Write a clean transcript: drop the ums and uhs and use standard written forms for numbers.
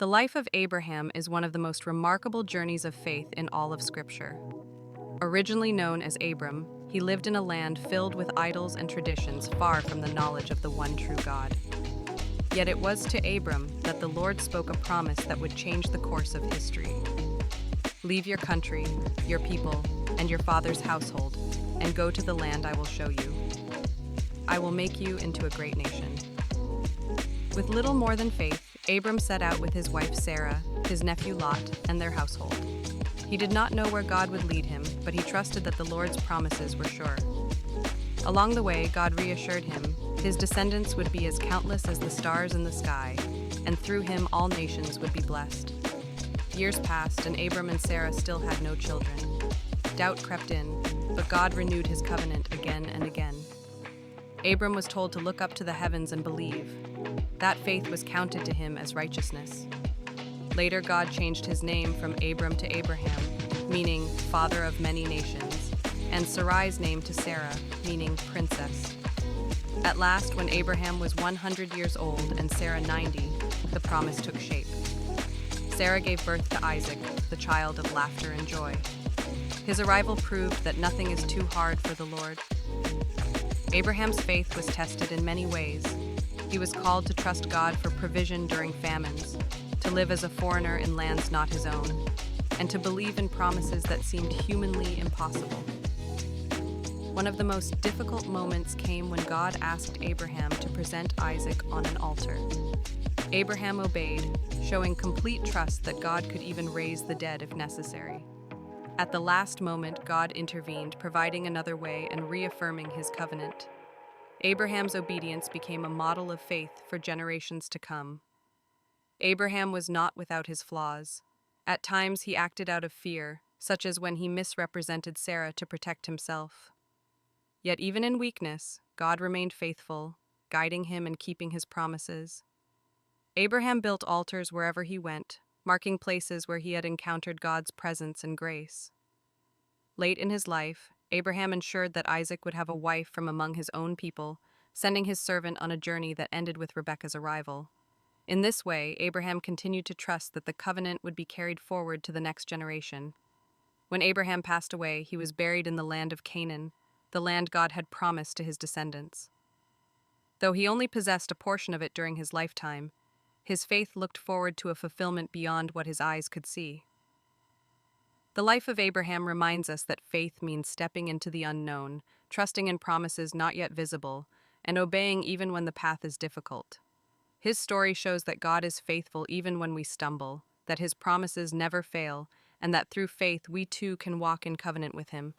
The life of Abraham is one of the most remarkable journeys of faith in all of Scripture. Originally known as Abram, he lived in a land filled with idols and traditions far from the knowledge of the one true God. Yet it was to Abram that the Lord spoke a promise that would change the course of history. Leave your country, your people, and your father's household, and go to the land I will show you. I will make you into a great nation. With little more than faith, Abram set out with his wife Sarah, his nephew Lot, and their household. He did not know where God would lead him, but he trusted that the Lord's promises were sure. Along the way, God reassured him his descendants would be as countless as the stars in the sky, and through him all nations would be blessed. Years passed, and Abram and Sarah still had no children. Doubt crept in, but God renewed his covenant again and again. Abram was told to look up to the heavens and believe. That faith was counted to him as righteousness. Later, God changed his name from Abram to Abraham, meaning father of many nations, and Sarai's name to Sarah, meaning princess. At last, when Abraham was 100 years old and Sarah 90, the promise took shape. Sarah gave birth to Isaac, the child of laughter and joy. His arrival proved that nothing is too hard for the Lord. Abraham's faith was tested in many ways. He was called to trust God for provision during famines, to live as a foreigner in lands not his own, and to believe in promises that seemed humanly impossible. One of the most difficult moments came when God asked Abraham to present Isaac on an altar. Abraham obeyed, showing complete trust that God could even raise the dead if necessary. At the last moment, God intervened, providing another way and reaffirming his covenant. Abraham's obedience became a model of faith for generations to come. Abraham was not without his flaws. At times he acted out of fear, such as when he misrepresented Sarah to protect himself. Yet even in weakness, God remained faithful, guiding him and keeping his promises. Abraham built altars wherever he went, marking places where he had encountered God's presence and grace. Late in his life, Abraham ensured that Isaac would have a wife from among his own people, sending his servant on a journey that ended with Rebekah's arrival. In this way, Abraham continued to trust that the covenant would be carried forward to the next generation. When Abraham passed away, he was buried in the land of Canaan, the land God had promised to his descendants. Though he only possessed a portion of it during his lifetime, his faith looked forward to a fulfillment beyond what his eyes could see. The life of Abraham reminds us that faith means stepping into the unknown, trusting in promises not yet visible, and obeying even when the path is difficult. His story shows that God is faithful even when we stumble, that his promises never fail, and that through faith we too can walk in covenant with him,